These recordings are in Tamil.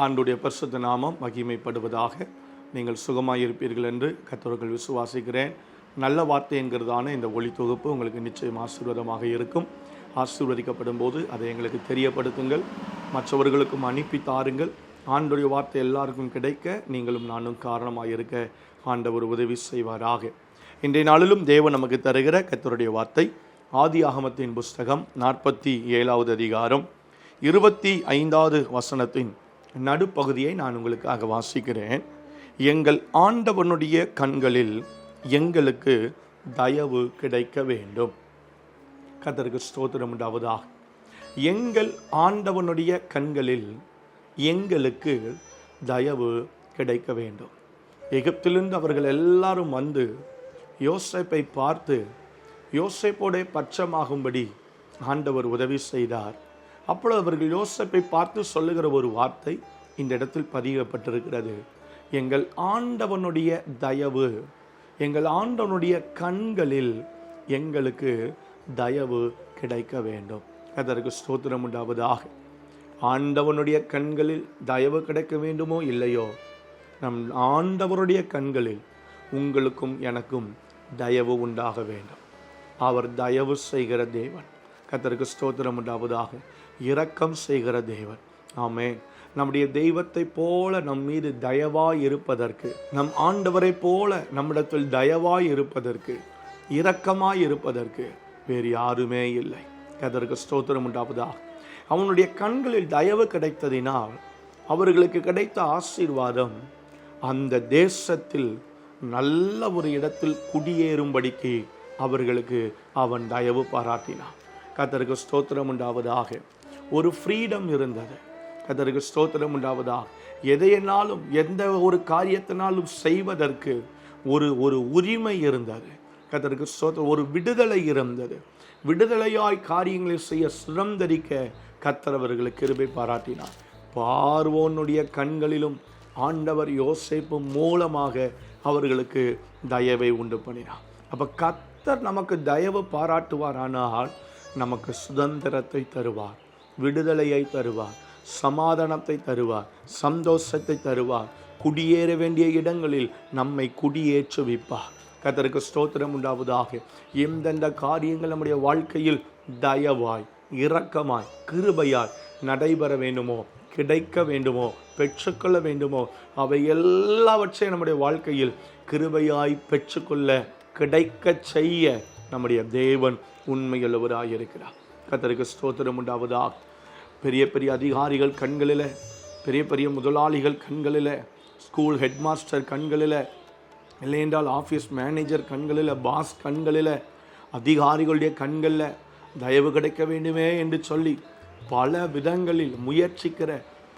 ஆண்டுடைய பரிசுத்த நாமம் மகிமைப்படுவதாக. நீங்கள் சுகமாயிருப்பீர்கள் என்று கர்த்தருக்குள் விசுவாசிக்கிறேன். நல்ல வார்த்தை என்கிறதான இந்த ஒளி தொகுப்பு உங்களுக்கு நிச்சயம் ஆசீர்வாதமாக இருக்கும். ஆசீர்வதிக்கப்படும் போது அதை எங்களுக்கு தெரியப்படுத்துங்கள், மற்றவர்களுக்கும் அனுப்பி தாருங்கள். ஆண்டுடைய வார்த்தை எல்லாருக்கும் கிடைக்க நீங்களும் நானும் காரணமாக இருக்க ஆண்டவர் உதவி செய்வாராக. இன்றைய நாளிலும் தேவன் நமக்கு தருகிற கர்த்தருடைய வார்த்தை ஆதியாகமத்தின் புஸ்தகம் 47வது அதிகாரம் 25வது வசனத்தின் நடுப்பகுதியை நான் உங்களுக்காக வாசிக்கிறேன். எங்கள் ஆண்டவனுடைய கண்களில் எங்களுக்கு தயவு கிடைக்க வேண்டும். கர்த்தருக்கு ஸ்தோத்திரம் உண்டாவதாக. எங்கள் ஆண்டவனுடைய கண்களில் எங்களுக்கு தயவு கிடைக்க வேண்டும். எகிப்திலிருந்து அவர்கள் எல்லாரும் வந்து யோசேப்பை பார்த்து யோசேப்போட பட்சமாகும்படி ஆண்டவர் உதவி செய்தார். அப்பொழுது அவர்கள் யோசேப்பை பார்த்து சொல்லுகிற ஒரு வார்த்தை இந்த இடத்தில் பதியப்பட்டிருக்கிறது. எங்கள் ஆண்டவனுடைய தயவு, எங்கள் ஆண்டவனுடைய கண்களில் எங்களுக்கு தயவு கிடைக்க வேண்டும். அதற்கு ஸ்தோத்திரம் உண்டாவதாக. ஆண்டவனுடைய கண்களில் தயவு கிடைக்க வேண்டுமோ இல்லையோ, நம் ஆண்டவருடைய கண்களில் உங்களுக்கும் எனக்கும் தயவு உண்டாக வேண்டும். அவர் தயவு செய்கிற தேவன். கர்த்தருக்கு ஸ்தோத்திரம் உண்டாவதாக. இரக்கம் செய்கிற தேவன். ஆமென். நம்முடைய தெய்வத்தை போல நம் மீது தயவாய் இருப்பதற்கு, நம் ஆண்டவரை போல நம்மிடத்தில் தயவாய் இருப்பதற்கு, இரக்கமாய் இருப்பதற்கு வேறு யாருமே இல்லை. கர்த்தருக்கு ஸ்தோத்திரம் உண்டாவதாக. அவனுடைய கண்களில் தயவு கிடைத்ததினால் அவர்களுக்கு கிடைத்த ஆசீர்வாதம் அந்த தேசத்தில் நல்ல ஒரு இடத்தில் குடியேறும்படிக்கு அவர்களுக்கு அவன் தயவு பாராட்டினான். கர்த்தருக்கு ஸ்தோத்திரம் உண்டாவதாக. ஒரு ஃப்ரீடம் இருந்தது. கர்த்தருக்கு ஸ்தோத்திரம் உண்டாவதாக. எதையென்னாலும் எந்த ஒரு காரியத்தினாலும் செய்வதற்கு ஒரு உரிமை இருந்தது. கர்த்தருக்கு ஸ்தோத்திரம். ஒரு விடுதலை இருந்தது. விடுதலையாய் காரியங்களை செய்ய சுதந்திரிக்க கர்த்தர் அவர்களுக்கு கிருபை பாராட்டினார். பார்வோனுடைய கண்களிலும் ஆண்டவர் யோசேப்பு மூலமாக அவர்களுக்கு தயவை உண்டு பண்ணினார். அப்போ கர்த்தர் நமக்கு தயவு பாராட்டுவாரானால் நமக்கு சுதந்திரத்தை தருவார், விடுதலையை தருவார், சமாதானத்தை தருவார், சந்தோஷத்தை தருவார். குடியேற வேண்டிய இடங்களில் நம்மை குடியேற்றுவிப்பார். கர்த்தருக்கு ஸ்தோத்திரம் உண்டாவதாக. எந்தெந்த காரியங்கள் நம்முடைய வாழ்க்கையில் தயவாய், இரக்கமாய், கிருபையாய் நடைபெற வேண்டுமோ, கிடைக்க வேண்டுமோ, பெற்றுக்கொள்ள வேண்டுமோ, அவை எல்லாவற்றையும் நம்முடைய வாழ்க்கையில் கிருபையாய் பெற்றுக்கொள்ள, கிடைக்க செய்ய நம்முடைய தேவன் உண்மையுள்ளவராக இருக்கிறார். கர்த்தருக்கு ஸ்தோத்திரம் உண்டாவதாக. பெரிய பெரிய அதிகாரிகள் கண்களில், பெரிய பெரிய முதலாளிகள் கண்களில், ஸ்கூல் ஹெட்மாஸ்டர் கண்களில், இல்லை என்றால் ஆஃபீஸ் மேனேஜர் கண்களில், பாஸ் கண்களில், அதிகாரிகளுடைய கண்களில் தயவு கிடைக்க வேண்டுமே என்று சொல்லி பல விதங்களில் முயற்சிக்கிற,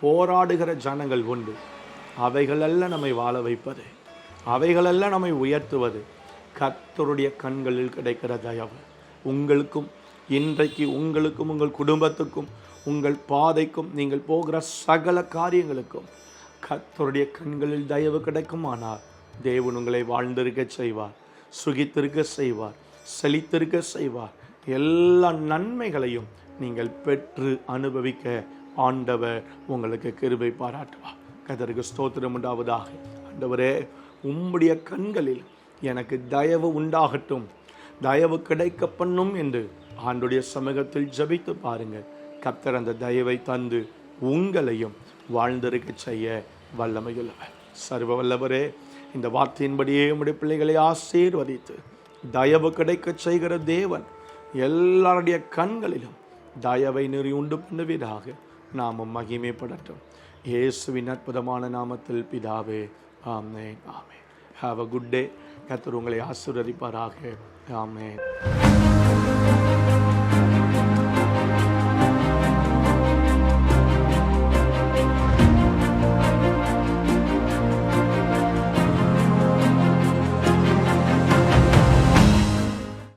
போராடுகிற ஜனங்கள் உண்டு. அவைகளல்ல நம்மை வாழ வைப்பது, அவைகளல்ல நம்மை உயர்த்துவது. கர்த்தருடைய கண்களில் கிடைக்கிற தயவு உங்களுக்கும், இன்றைக்கு உங்களுக்கும், உங்கள் குடும்பத்துக்கும், உங்கள் பாதைக்கும், நீங்கள் போகிற சகல காரியங்களுக்கும் கர்த்தருடைய கண்களில் தயவு கிடைக்குமானால் தேவன் உங்களை வாழ்ந்திருக்க செய்வார், சுகித்திருக்க செய்வார், செழித்திருக்க செய்வார். எல்லா நன்மைகளையும் நீங்கள் பெற்று அனுபவிக்க ஆண்டவர் உங்களுக்கு கிருபை பாராட்டுவார். கர்த்தருக்கு ஸ்தோத்திரம் உண்டாவதாக. ஆண்டவரே, உம்முடைய கண்களில் எனக்கு தயவு உண்டாகட்டும், தயவு கிடைக்க பண்ணும் என்று ஆண்டுடைய சமூகத்தில் ஜெபித்து பாருங்கள். கர்த்தர் அந்த தயவை தந்து உங்களையும் வாழ்ந்திருக்க செய்ய வல்லமையுள்ளவர். சர்வ வல்லவரே, இந்த வார்த்தையின்படியே உம்முடைய பிள்ளைகளை ஆசீர்வதித்து தயவு கிடைக்க செய்கிற தேவன் எல்லாருடைய கண்களிலும் தயவை நெறி உண்டு பண்ணுவதாக. நாமும் மகிமைப்படட்டும். இயேசுவின் அற்புதமான நாமத்தில் பிதாவே, ஆமென், ஆமென். Have a good day. கர்த்தர் உங்களை ஆசீர்வதிப்பாராக. ஆமென்.